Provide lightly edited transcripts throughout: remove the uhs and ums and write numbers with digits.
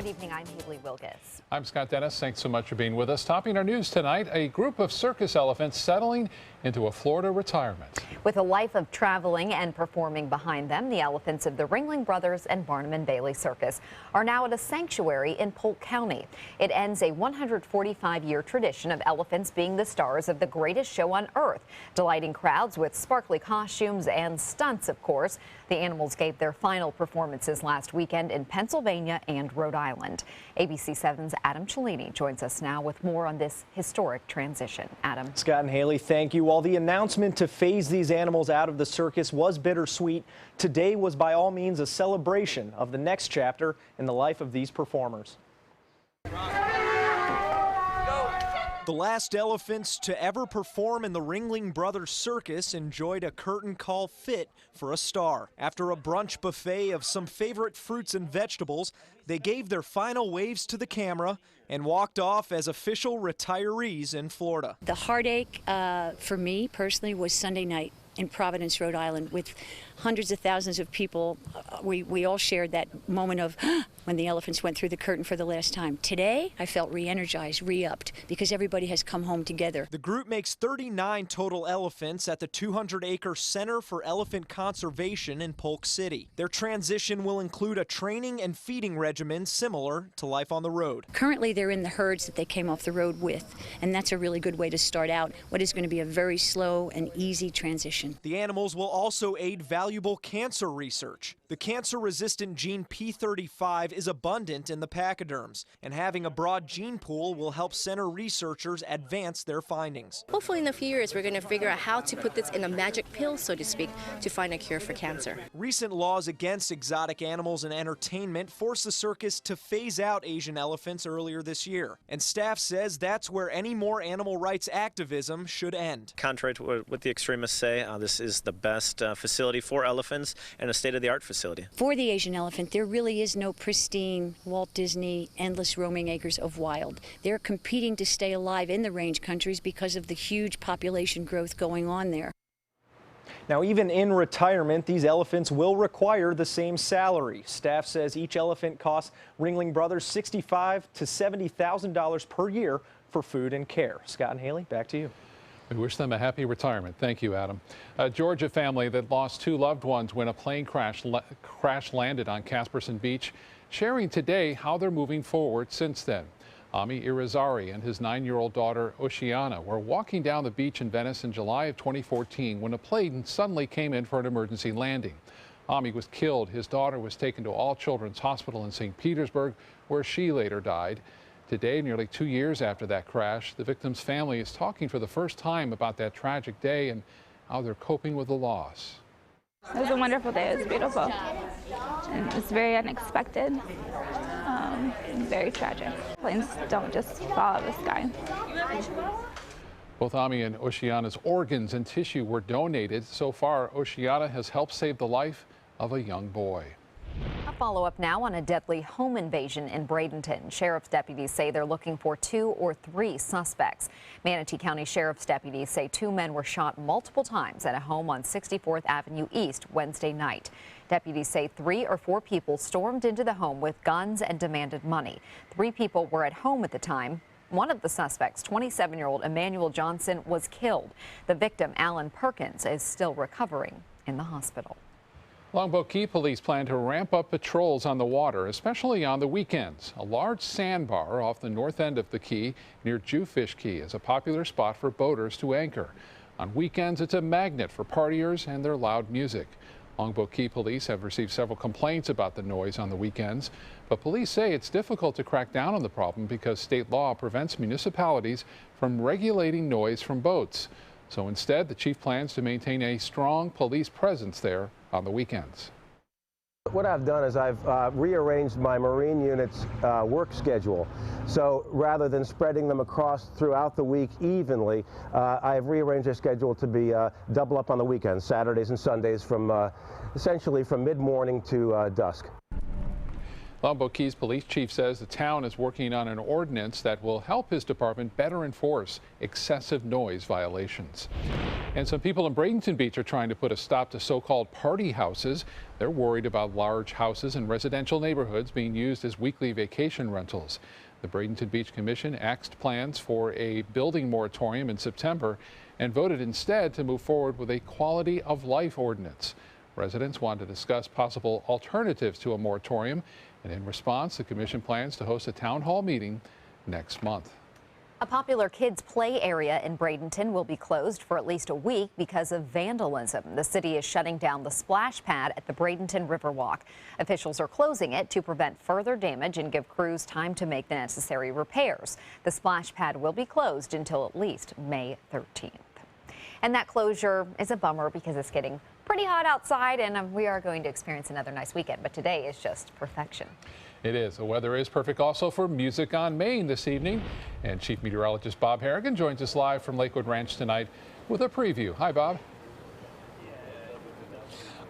Good evening, I'm Haley Wilgus. I'm Scott Dennis. Thanks so much for being with us. Topping our news tonight, a group of circus elephants settling into a Florida retirement. With a life of traveling and performing behind them, the elephants of the Ringling Brothers and Barnum and Bailey Circus are now at a sanctuary in Polk County. It ends a 145-year tradition of elephants being the stars of the greatest show on earth, delighting crowds with sparkly costumes and stunts, of course. The animals gave their final performances last weekend in Pennsylvania and Rhode Island. ABC 7's Adam Cellini joins us now with more on this historic transition. Adam. Scott and Haley, thank you. While the announcement to phase these animals out of the circus was bittersweet, today was by all means a celebration of the next chapter in the life of these performers. The last elephants to ever perform in the Ringling Brothers Circus enjoyed a curtain call fit for a star. After a brunch buffet of some favorite fruits and vegetables, they gave their final waves to the camera and walked off as official retirees in Florida. The heartache for me personally was Sunday night in Providence, Rhode Island, with hundreds of thousands of people. We all shared that moment of when the elephants went through the curtain for the last time. Today, I felt re-energized, re-upped, because everybody has come home together. The group makes 39 total elephants at the 200-acre Center for Elephant Conservation in Polk City. Their transition will include a training and feeding regimen similar to life on the road. Currently, they're in the herds that they came off the road with, and that's a really good way to start out what is going to be a very slow and easy transition. The animals will also aid valuable cancer research. The cancer-resistant gene P35 is abundant in the pachyderms, and having a broad gene pool will help center researchers advance their findings. Hopefully in a few years we're going to figure out how to put this in a magic pill, so to speak, to find a cure for cancer. Recent laws against exotic animals and entertainment forced the circus to phase out Asian elephants earlier this year, and staff says that's where any more animal rights activism should end. Contrary to what the extremists say, this is the best facility for elephants and a state-of-the-art facility. For the Asian elephant, there really is no pristine Walt Disney endless roaming acres of wild. They're competing to stay alive in the range countries because of the huge population growth going on there. Now, even in retirement, these elephants will require the same salary. Staff says each elephant costs Ringling Brothers $65,000 to $70,000 per year for food and care. Scott and Haley, back to you. We wish them a happy retirement. Thank you, Adam. A Georgia family that lost two loved ones when a plane crash landed on Casperson Beach, sharing today how they're moving forward since then. Ami Irizarry and his 9-year-old daughter, Oceana, were walking down the beach in Venice in July of 2014 when a plane suddenly came in for an emergency landing. Ami was killed. His daughter was taken to All Children's Hospital in St. Petersburg, where she later died. Today, nearly 2 years after that crash, the victim's family is talking for the first time about that tragic day and how they're coping with the loss. It was a wonderful day. It was beautiful. And it's very unexpected. Very tragic. Planes don't just fall out of the sky. Both Ami and Oceana's organs and tissue were donated. So far, Oceana has helped save the life of a young boy. A follow-up now on a deadly home invasion in Bradenton. Sheriff's deputies say they're looking for 2 or 3 suspects. Manatee County Sheriff's deputies say 2 men were shot multiple times at a home on 64th Avenue East Wednesday night. Deputies say 3 or 4 people stormed into the home with guns and demanded money. 3 people were at home at the time. One of the suspects, 27-year-old Emmanuel Johnson, was killed. The victim, Alan Perkins, is still recovering in the hospital. Longboat Key police plan to ramp up patrols on the water, especially on the weekends. A large sandbar off the north end of the Key near Jewfish Key is a popular spot for boaters to anchor. On weekends, it's a magnet for partiers and their loud music. Longboat Key police have received several complaints about the noise on the weekends, but police say it's difficult to crack down on the problem because state law prevents municipalities from regulating noise from boats. So instead, the chief plans to maintain a strong police presence there on the weekends. What I've done is I've rearranged my Marine unit's work schedule. So rather than spreading them across throughout the week evenly, I've rearranged their schedule to be double up on the weekends, Saturdays and Sundays, from essentially from mid-morning to dusk. Lombo Keys Police Chief says the town is working on an ordinance that will help his department better enforce excessive noise violations. And some people in Bradenton Beach are trying to put a stop to so-called party houses. They're worried about large houses in residential neighborhoods being used as weekly vacation rentals. The Bradenton Beach Commission axed plans for a building moratorium in September and voted instead to move forward with a quality of life ordinance. Residents want to discuss possible alternatives to a moratorium, and in response, the commission plans to host a town hall meeting next month. A popular kids' play area in Bradenton will be closed for at least a week because of vandalism. The city is shutting down the splash pad at the Bradenton Riverwalk. Officials are closing it to prevent further damage and give crews time to make the necessary repairs. The splash pad will be closed until at least May 13th. And that closure is a bummer because it's getting pretty hot outside and we are going to experience another nice weekend, but today is just perfection. It is. The weather is perfect also for Music on Main this evening. And Chief Meteorologist Bob Harrigan joins us live from Lakewood Ranch tonight with a preview. Hi, Bob.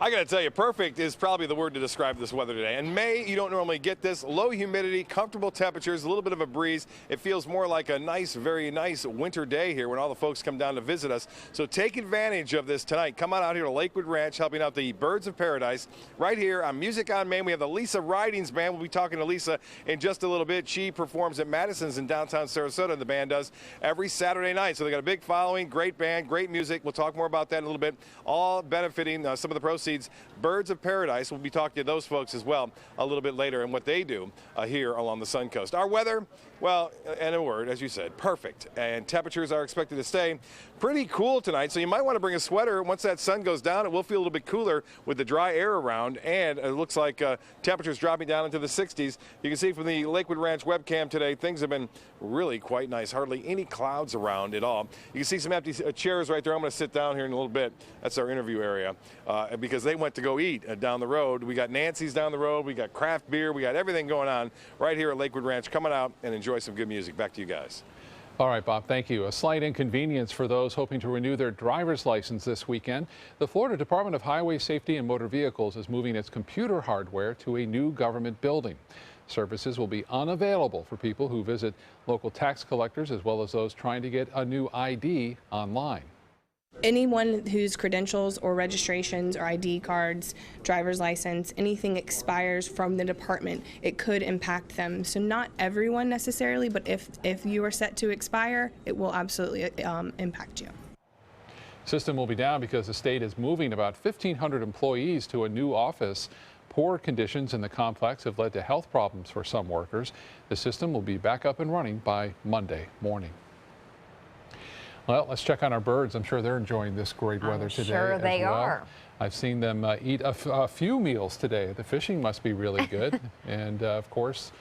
I got to tell you, perfect is probably the word to describe this weather today. In May, you don't normally get this. Low humidity, comfortable temperatures, a little bit of a breeze. It feels more like a nice, very nice winter day here when all the folks come down to visit us. So take advantage of this tonight. Come on out here to Lakewood Ranch, helping out the Birds of Paradise. Right here on Music on Main, we have the Lisa Ridings Band. We'll be talking to Lisa in just a little bit. She performs at Madison's in downtown Sarasota, the band does, every Saturday night. So they got a big following, great band, great music. We'll talk more about that in a little bit, all benefiting some of the proceeds. Birds of Paradise, we'll be talking to those folks as well a little bit later and what they do here along the Sun Coast. Our weather, well, in a word, as you said, perfect. And temperatures are expected to stay pretty cool tonight, so you might want to bring a sweater. Once that sun goes down, it will feel a little bit cooler with the dry air around, and it looks like temperatures dropping down into the 60s. You can see from the Lakewood Ranch webcam today, things have been really quite nice. Hardly any clouds around at all. You can see some empty chairs right there. I'm going to sit down here in a little bit. That's our interview area because they went to go eat down the road. We got Nancy's down the road. We got craft beer. We got everything going on right here at Lakewood Ranch. Coming out and enjoy some good music. Back to you guys. All right, Bob, thank you. A slight inconvenience for those hoping to renew their driver's license this weekend. The Florida Department of Highway Safety and Motor Vehicles is moving its computer hardware to a new government building. Services will be unavailable for people who visit local tax collectors as well as those trying to get a new ID online. Anyone whose credentials or registrations or ID cards, driver's license, anything expires from the department, it could impact them. So not everyone necessarily, but if you are set to expire, it will absolutely impact you. System will be down because the state is moving about 1,500 employees to a new office. Poor conditions in the complex have led to health problems for some workers. The system will be back up and running by Monday morning. Well, let's check on our birds. I'm sure they're enjoying this great weather today. Sure they are. I've seen them eat a few meals today. The fishing must be really good. And of course,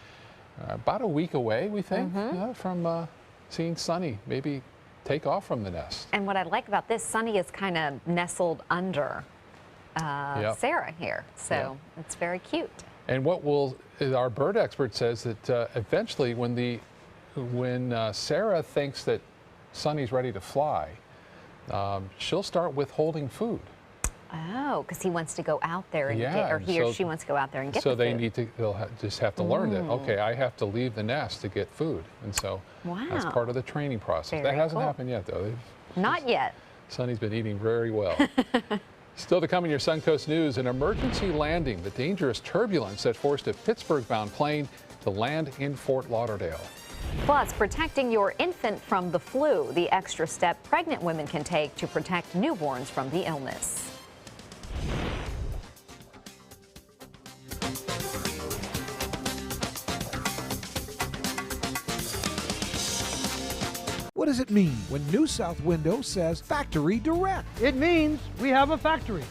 about a week away, we think, from seeing Sunny maybe take off from the nest. And what I like about this, Sunny is kind of nestled under Sarah here. So it's very cute. And our bird expert says that eventually when Sarah thinks that Sunny's ready to fly, she'll start withholding food. Oh, because he wants to go out there and get, or he or she wants to go out there and get the food. So they'll just have to learn that, okay, I have to leave the nest to get food. And so that's part of the training process. That hasn't happened yet, though. Not yet. Sunny's been eating very well. Still to come in your Suncoast News, an emergency landing, the dangerous turbulence that forced a Pittsburgh-bound plane to land in Fort Lauderdale. Plus, protecting your infant from the flu, the extra step pregnant women can take to protect newborns from the illness. What does it mean when New South Window says Factory Direct? It means we have a factory.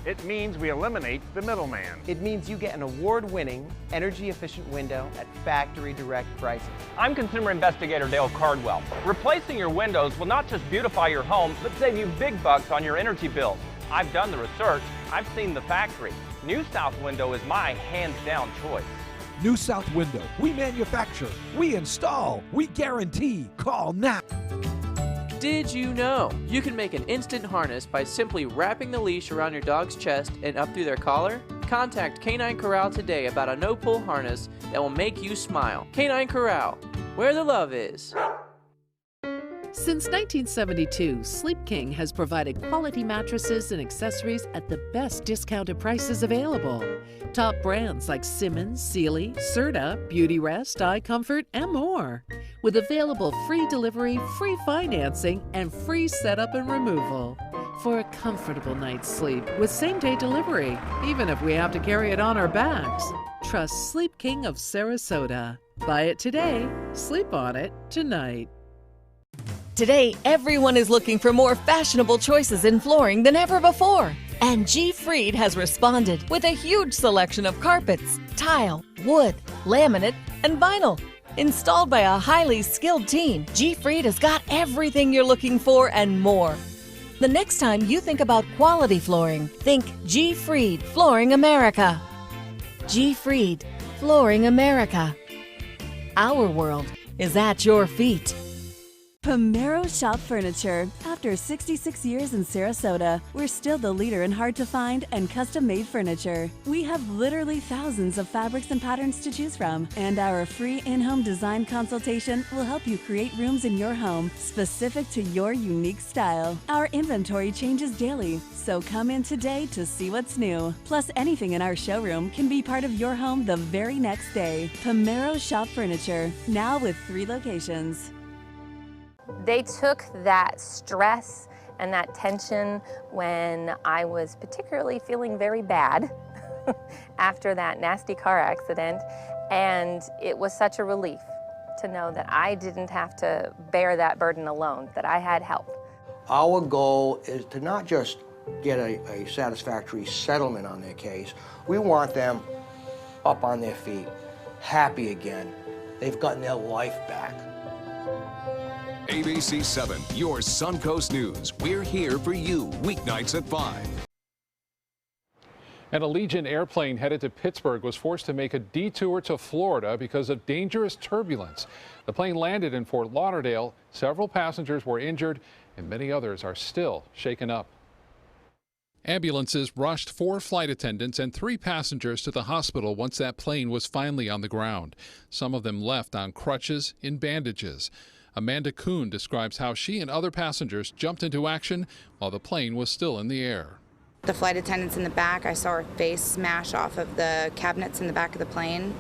It means we eliminate the middleman. It means you get an award-winning, energy-efficient window at factory direct prices. I'm consumer investigator Dale Cardwell. Replacing your windows will not just beautify your home, but save you big bucks on your energy bills. I've done the research. I've seen the factory. New South Window is my hands-down choice. New South Window. We manufacture, we install, we guarantee. Call now. Did you know you can make an instant harness by simply wrapping the leash around your dog's chest and up through their collar? Contact Canine Corral today about a no-pull harness that will make you smile. Canine Corral, where the love is. Since 1972, Sleep King has provided quality mattresses and accessories at the best discounted prices available. Top brands like Simmons, Sealy, Serta, Beautyrest, iComfort, and more. With available free delivery, free financing, and free setup and removal. For a comfortable night's sleep with same-day delivery, even if we have to carry it on our backs. Trust Sleep King of Sarasota. Buy it today, sleep on it tonight. Today, everyone is looking for more fashionable choices in flooring than ever before. And G. Fried has responded with a huge selection of carpets, tile, wood, laminate, and vinyl. Installed by a highly skilled team, G. Fried has got everything you're looking for and more. The next time you think about quality flooring, think G. Fried Flooring America. G. Fried Flooring America. Our world is at your feet. Pomero Shop Furniture. After 66 years in Sarasota, we're still the leader in hard-to-find and custom-made furniture. We have literally thousands of fabrics and patterns to choose from, and our free in-home design consultation will help you create rooms in your home specific to your unique style. Our inventory changes daily, so come in today to see what's new. Plus, anything in our showroom can be part of your home the very next day. Pomero Shop Furniture, now with 3 locations. They took that stress and that tension when I was particularly feeling very bad after that nasty car accident, and it was such a relief to know that I didn't have to bear that burden alone, that I had help. Our goal is to not just get a satisfactory settlement on their case. We want them up on their feet, happy again. They've gotten their life back. ABC 7, your Suncoast News. We're here for you weeknights at 5. An Allegiant airplane headed to Pittsburgh was forced to make a detour to Florida because of dangerous turbulence. The plane landed in Fort Lauderdale. Several passengers were injured, and many others are still shaken up. Ambulances rushed 4 flight attendants and 3 passengers to the hospital once that plane was finally on the ground. Some of them left on crutches in bandages. Amanda Kuhn describes how she and other passengers jumped into action while the plane was still in the air. The flight attendants in the back, I saw her face smash off of the cabinets in the back of the plane.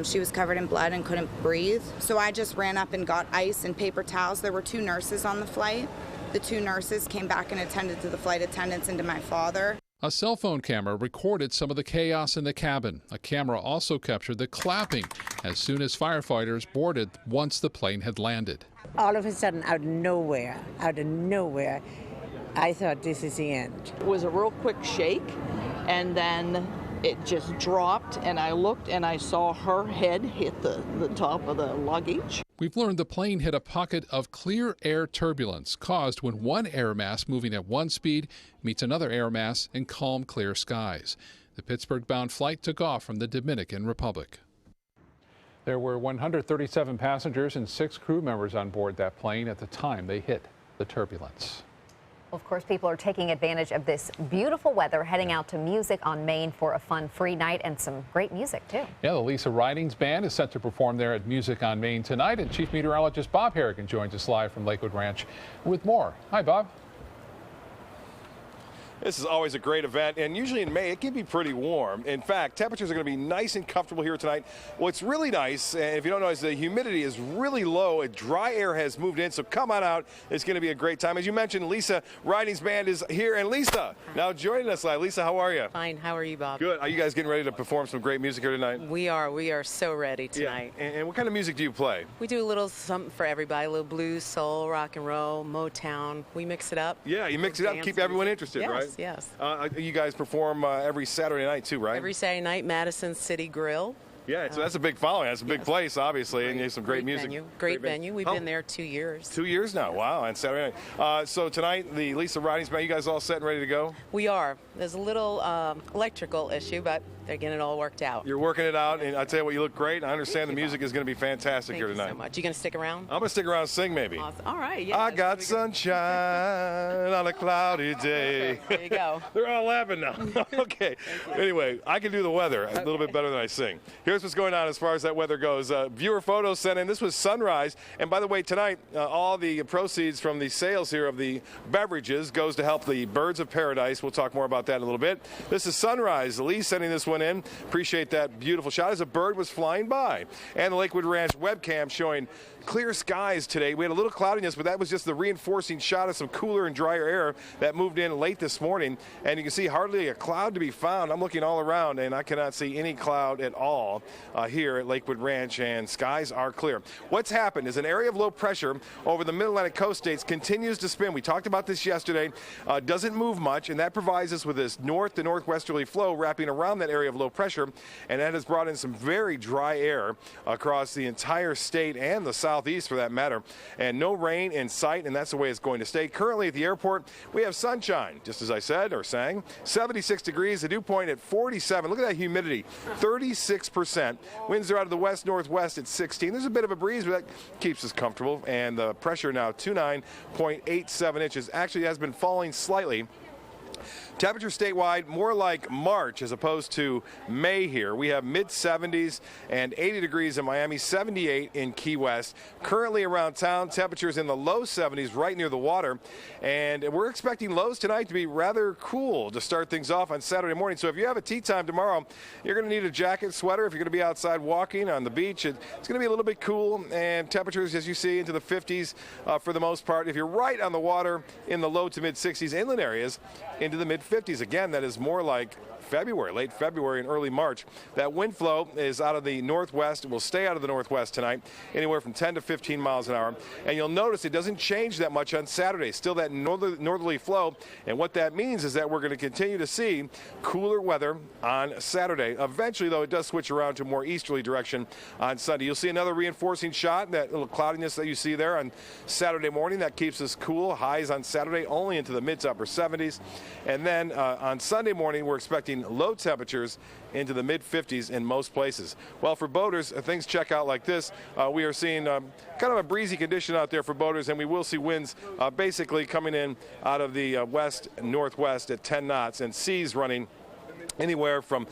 She was covered in blood and couldn't breathe. So I just ran up and got ice and paper towels. There were 2 nurses on the flight. The 2 nurses came back and attended to the flight attendants and to my father. A cell phone camera recorded some of the chaos in the cabin. A camera also captured the clapping as soon as firefighters boarded once the plane had landed. All of a sudden, out of nowhere, I thought this is the end. It was a real quick shake, and then it just dropped, and I looked and I saw her head hit the top of the luggage. We've learned the plane hit a pocket of clear air turbulence caused when one air mass moving at one speed meets another air mass in calm, clear skies. The Pittsburgh-bound flight took off from the Dominican Republic. There were 137 passengers and 6 crew members on board that plane at the time they hit the turbulence. Of course, people are taking advantage of this beautiful weather, heading out to Music on Main for a fun free night and some great music, too. Yeah, the Lisa Ridings Band is set to perform there at Music on Main tonight, and Chief Meteorologist Bob Harrigan joins us live from Lakewood Ranch with more. Hi, Bob. This is always a great event, and usually in May it can be pretty warm. In fact, temperatures are going to be nice and comfortable here tonight. What's really nice, and if you don't know, is the humidity is really low. A dry air has moved in, so come on out. It's going to be a great time. As you mentioned, Lisa Ridings Band is here, and Lisa now joining us live. Lisa, how are you? Fine. How are you, Bob? Good. Are you guys getting ready to perform some great music here tonight? We are. We are so ready tonight. Yeah. And what kind of music do you play? We do a little something for everybody. A little blues, soul, rock and roll, Motown. We mix it up. Yeah, you mix it up, keep everyone interested, yes, right? Yes. You guys perform every Saturday night too, right? Every Saturday night, Madison City Grill. Yeah, so that's a big following. That's a big place, obviously, and you have some great music. Great venue. We've been there 2 years. 2 years now. Wow, and Saturday night. So tonight, the Lisa Ridings Band, you guys all set and ready to go? We are. There's a little electrical issue, but they're getting it all worked out. You're working it out, and I tell you what, you look great. I understand the music is going to be fantastic here tonight. Thank you so much. You going to stick around? I'm going to stick around and sing, maybe. Awesome. All right. Yeah, I got sunshine on a cloudy day. There you go. They're all laughing now. Okay. Anyway, I can do the weather a little bit better than I sing. Here's what's going on as far as that weather goes. Viewer photos sent in. This was sunrise. And by the way, tonight, all the proceeds from the sales here of the beverages goes to help the Birds of Paradise. We'll talk more about that in a little bit. This is sunrise. Lee sending this one in. Appreciate that beautiful shot as a bird was flying by. And the Lakewood Ranch webcam showing clear skies today. We had a little cloudiness, but that was just the reinforcing shot of some cooler and drier air that moved in late this morning. And you can see hardly a cloud to be found. I'm looking all around, and I cannot see any cloud at all here at Lakewood Ranch, and skies are clear. What's happened is an area of low pressure over the Mid-Atlantic coast states continues to spin. We talked about this yesterday. Doesn't move much, and that provides us with this north to northwesterly flow wrapping around that area of low pressure, and that has brought in some very dry air across the entire state and the southeast for that matter, and no rain in sight, and that's the way it's going to stay. Currently at the airport, we have sunshine, just as I said or sang. 76 degrees, the dew point at 47. Look at that humidity, 36%. Winds are out of the west-northwest at 16. There's a bit of a breeze, but that keeps us comfortable, and the pressure now 29.87 inches. Actually has been falling slightly. Temperature statewide more like March as opposed to May here. We have mid-70s and 80 degrees in Miami, 78 in Key West. Currently around town, temperatures in the low 70s right near the water. And we're expecting lows tonight to be rather cool to start things off on Saturday morning. So if you have a tea time tomorrow, you're going to need a jacket, sweater. If you're going to be outside walking on the beach, it's going to be a little bit cool. And temperatures, as you see, into the 50s for the most part. If you're right on the water, in the low to mid-60s, inland areas into the mid-50s. Again, that is more like February, late February and early March. That wind flow is out of the northwest. It will stay out of the northwest tonight, anywhere from 10 to 15 miles an hour. And you'll notice it doesn't change that much on Saturday. Still that northerly flow. And what that means is that we're going to continue to see cooler weather on Saturday. Eventually, though, it does switch around to a more easterly direction on Sunday. You'll see another reinforcing shot, that little cloudiness that you see there on Saturday morning. That keeps us cool. Highs on Saturday only into the mid to upper 70s. And then on Sunday morning, we're expecting low temperatures into the mid-50s in most places. Well, for boaters, things check out like this. We are seeing kind of a breezy condition out there for boaters, and we will see winds basically coming in out of the west-northwest at 10 knots, and seas running anywhere from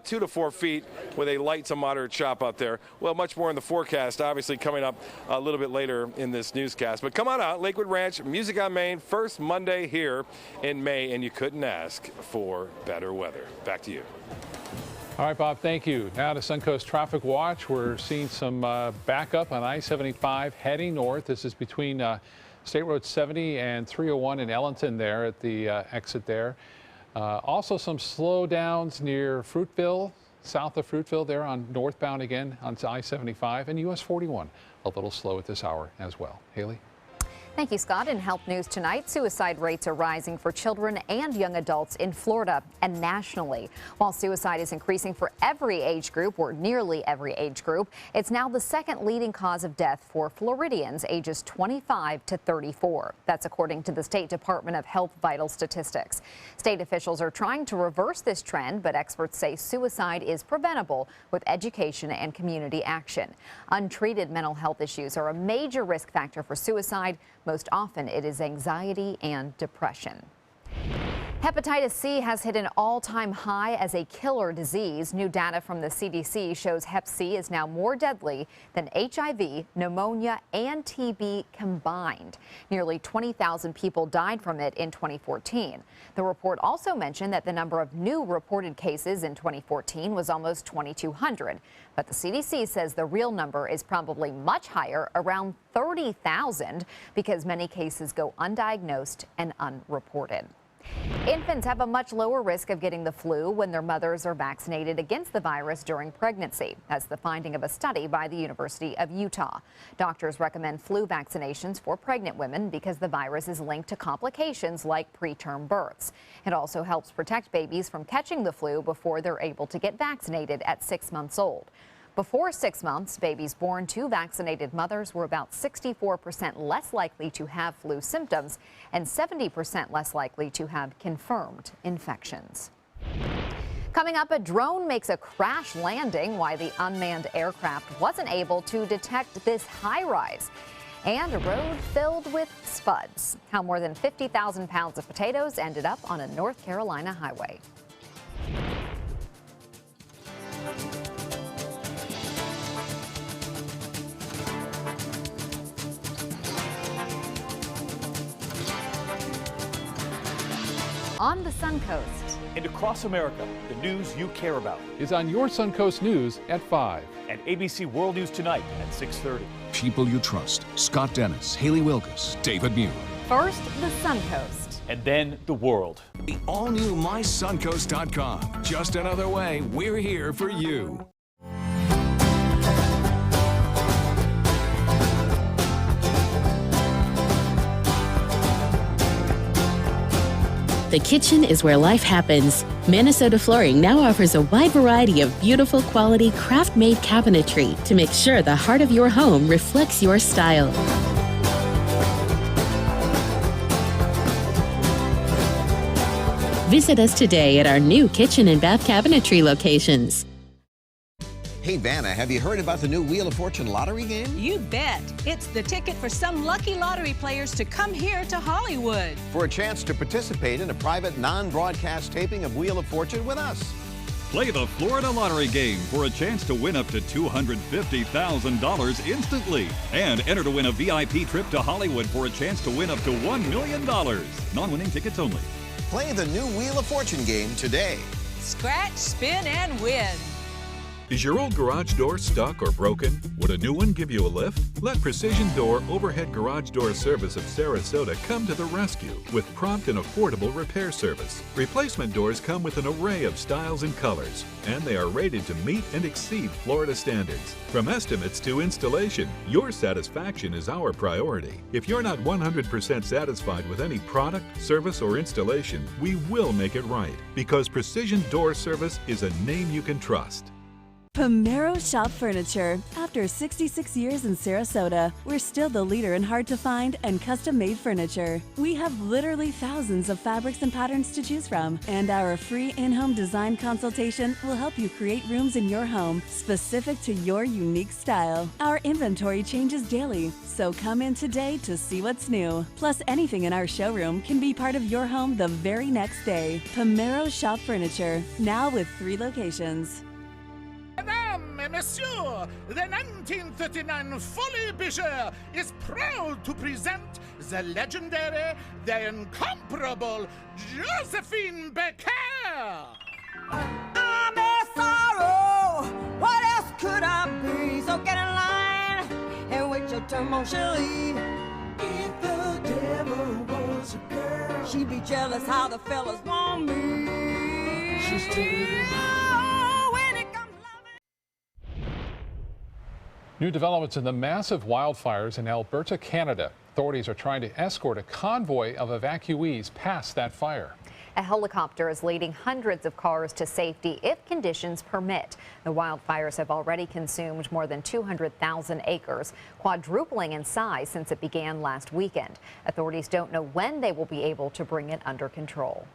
2 to 4 feet with a light to moderate chop out there. Well, much more in the forecast, obviously, coming up a little bit later in this newscast. But come on out, Lakewood Ranch, Music on Main, first Monday here in May, and you couldn't ask for better weather. Back to you. All right, Bob, thank you. Now to Suncoast Traffic Watch. We're seeing some backup on I-75 heading north. This is between State Road 70 and 301 in Ellington there at the exit there. Also some slowdowns near Fruitville, south of Fruitville there on northbound again on I-75, and US 41 a little slow at this hour as well. Haley? Thank you, Scott. In health news tonight, suicide rates are rising for children and young adults in Florida and nationally. While suicide is increasing for every age group, or nearly every age group, it's now the second leading cause of death for Floridians ages 25 to 34. That's according to the State Department of Health Vital Statistics. State officials are trying to reverse this trend, but experts say suicide is preventable with education and community action. Untreated mental health issues are a major risk factor for suicide. Most often, it is anxiety and depression. Hepatitis C has hit an all-time high as a killer disease. New data from the CDC shows Hep C is now more deadly than HIV, pneumonia, and TB combined. Nearly 20,000 people died from it in 2014. The report also mentioned that the number of new reported cases in 2014 was almost 2,200. But the CDC says the real number is probably much higher, around 30,000, because many cases go undiagnosed and unreported. Infants have a much lower risk of getting the flu when their mothers are vaccinated against the virus during pregnancy. That's the finding of a study by the University of Utah. Doctors recommend flu vaccinations for pregnant women because the virus is linked to complications like preterm births. It also helps protect babies from catching the flu before they're able to get vaccinated at 6 months old. Before 6 months, babies born to vaccinated mothers were about 64% less likely to have flu symptoms and 70% less likely to have confirmed infections. Coming up, a drone makes a crash landing, why the unmanned aircraft wasn't able to detect this high rise. And a road filled with spuds. How more than 50,000 pounds of potatoes ended up on a North Carolina highway. On the Suncoast. And across America, the news you care about is on your Suncoast News at 5. And ABC World News Tonight at 6:30. People you trust. Scott Dennis, Haley Wilkes, David Muir. First, the Suncoast. And then the world. The all-new MySuncoast.com. Just another way we're here for you. The kitchen is where life happens. Minnesota Flooring now offers a wide variety of beautiful quality craft-made cabinetry to make sure the heart of your home reflects your style. Visit us today at our new kitchen and bath cabinetry locations. Hey, Vanna, have you heard about the new Wheel of Fortune lottery game? You bet. It's the ticket for some lucky lottery players to come here to Hollywood. For a chance to participate in a private, non-broadcast taping of Wheel of Fortune with us. Play the Florida Lottery game for a chance to win up to $250,000 instantly. And enter to win a VIP trip to Hollywood for a chance to win up to $1 million. Non-winning tickets only. Play the new Wheel of Fortune game today. Scratch, spin, and win. Is your old garage door stuck or broken? Would a new one give you a lift? Let Precision Door Overhead Garage Door Service of Sarasota come to the rescue with prompt and affordable repair service. Replacement doors come with an array of styles and colors, and they are rated to meet and exceed Florida standards. From estimates to installation, your satisfaction is our priority. If you're not 100% satisfied with any product, service, or installation, we will make it right, because Precision Door Service is a name you can trust. Pomero Shop Furniture. After 66 years in Sarasota, we're still the leader in hard-to-find and custom-made furniture. We have literally thousands of fabrics and patterns to choose from, and our free in-home design consultation will help you create rooms in your home specific to your unique style. Our inventory changes daily, so come in today to see what's new. Plus, anything in our showroom can be part of your home the very next day. Pomero Shop Furniture, now with 3 locations. Mesdames et messieurs, the 1939 Folie Bichette is proud to present the legendary, the incomparable Josephine Baker. I'm a sorrow, what else could I be? So get in line and wait your turn, mon chéri. If the devil was a girl, she'd be jealous how the fellas want me. She's too. New developments in the massive wildfires in Alberta, Canada. Authorities are trying to escort a convoy of evacuees past that fire. A helicopter is leading hundreds of cars to safety if conditions permit. The wildfires have already consumed more than 200,000 acres, quadrupling in size since it began last weekend. Authorities don't know when they will be able to bring it under control.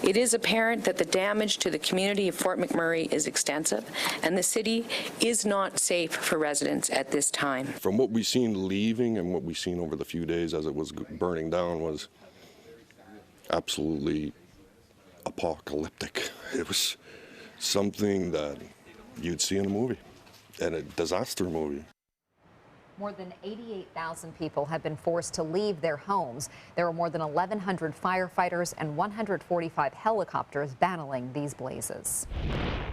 It is apparent that the damage to the community of Fort McMurray is extensive, and the city is not safe for residents at this time. From what we've seen leaving and what we've seen over the few days as it was burning down was absolutely apocalyptic. It was something that you'd see in a movie, and a disaster movie. More than 88,000 people have been forced to leave their homes. There are more than 1,100 firefighters and 145 helicopters battling these blazes.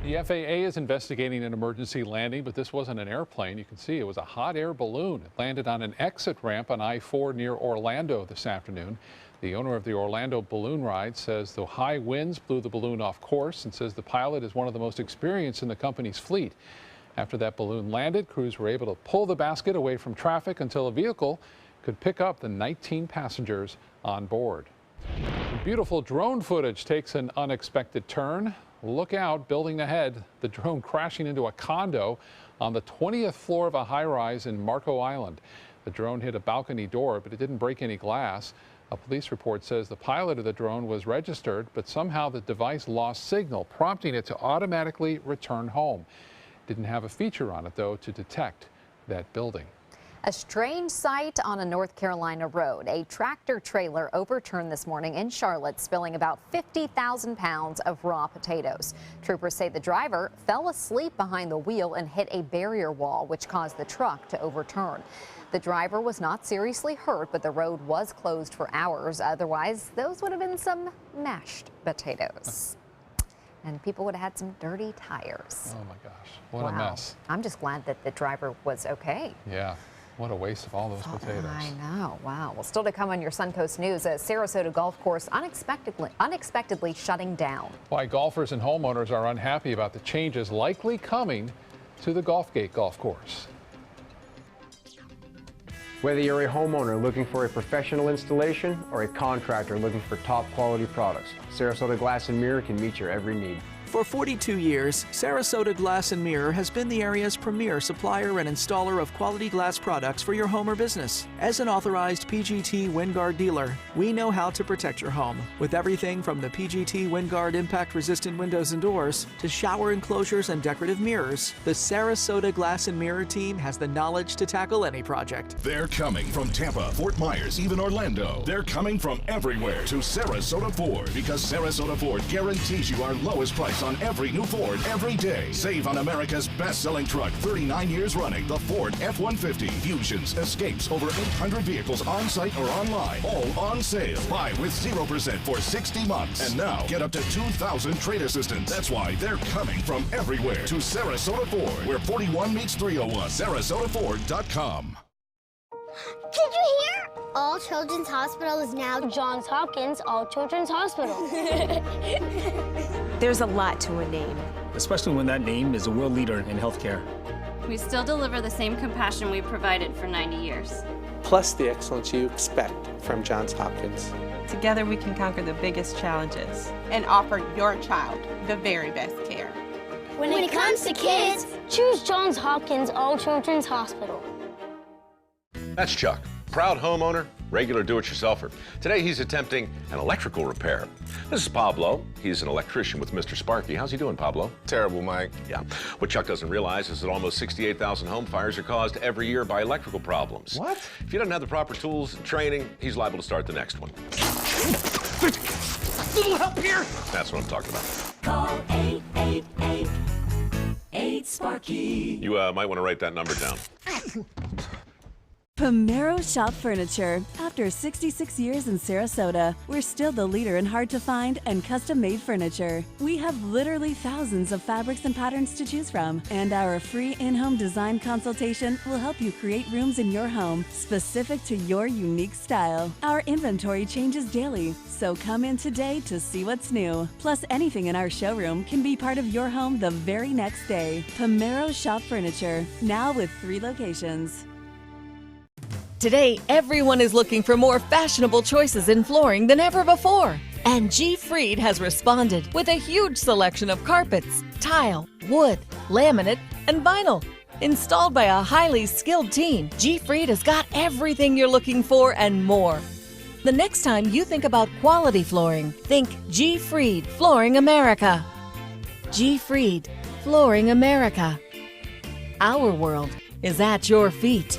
The FAA is investigating an emergency landing, but this wasn't an airplane. You can see it was a hot air balloon. It landed on an exit ramp on I-4 near Orlando this afternoon. The owner of the Orlando balloon ride says the high winds blew the balloon off course and says the pilot is one of the most experienced in the company's fleet. After that balloon landed, crews were able to pull the basket away from traffic until a vehicle could pick up the 19 passengers on board. Beautiful drone footage takes an unexpected turn. Look out, building ahead, the drone crashing into a condo on the 20th floor of a high-rise in Marco Island. The drone hit a balcony door, but it didn't break any glass. A police report says the pilot of the drone was registered, but somehow the device lost signal, prompting it to automatically return home. Didn't have a feature on it, though, to detect that building. A strange sight on a North Carolina road. A tractor trailer overturned this morning in Charlotte, spilling about 50,000 pounds of raw potatoes. Troopers say the driver fell asleep behind the wheel and hit a barrier wall, which caused the truck to overturn. The driver was not seriously hurt, but the road was closed for hours. Otherwise, those would have been some mashed potatoes. And people would have had some dirty tires. Oh my gosh, what a mess. I'm just glad that the driver was okay. Yeah. What a waste of all those potatoes. I know. Wow. Well, still to come on your Suncoast News, a Sarasota golf course unexpectedly shutting down. Why golfers and homeowners are unhappy about the changes likely coming to the Gulfgate golf course. Whether you're a homeowner looking for a professional installation or a contractor looking for top quality products, Sarasota Glass and Mirror can meet your every need. For 42 years, Sarasota Glass and Mirror has been the area's premier supplier and installer of quality glass products for your home or business. As an authorized PGT WinGuard dealer, we know how to protect your home with everything from the PGT WinGuard impact-resistant windows and doors to shower enclosures and decorative mirrors. The Sarasota Glass and Mirror team has the knowledge to tackle any project. They're coming from Tampa, Fort Myers, even Orlando. They're coming from everywhere to Sarasota Ford because Sarasota Ford guarantees you our lowest price on every new Ford every day. Save on America's best-selling truck 39 years running, the Ford F-150. Fusions, Escapes, over 800 vehicles on-site or online, all on sale. Buy with 0% for 60 months. And now, get up to 2,000 trade assistance. That's why they're coming from everywhere to Sarasota Ford, where 41 meets 301. SarasotaFord.com. Did you hear? All Children's Hospital is now Johns Hopkins All Children's Hospital. There's a lot to a name. Especially when that name is a world leader in healthcare. We still deliver the same compassion we provided for 90 years. Plus the excellence you expect from Johns Hopkins. Together we can conquer the biggest challenges. And offer your child the very best care. When it comes to kids, choose Johns Hopkins All Children's Hospital. That's Chuck, proud homeowner, regular do-it-yourselfer. Today he's attempting an electrical repair. This is Pablo. He's an electrician with Mr. Sparky. How's he doing, Pablo? Terrible, Mike. Yeah. What Chuck doesn't realize is that almost 68,000 home fires are caused every year by electrical problems. What? If he doesn't have the proper tools and training, he's liable to start the next one. Little help here. That's what I'm talking about. Call 888-8-SPARKY. You might want to write that number down. Pomero Shop Furniture. After 66 years in Sarasota, we're still the leader in hard-to-find and custom-made furniture. We have literally thousands of fabrics and patterns to choose from, and our free in-home design consultation will help you create rooms in your home specific to your unique style. Our inventory changes daily, so come in today to see what's new. Plus, anything in our showroom can be part of your home the very next day. Pomero Shop Furniture, now with 3 locations. Today, everyone is looking for more fashionable choices in flooring than ever before. And G. Fried has responded with a huge selection of carpets, tile, wood, laminate, and vinyl. Installed by a highly skilled team, G. Fried has got everything you're looking for and more. The next time you think about quality flooring, think G. Fried Flooring America. G. Fried Flooring America. Our world is at your feet.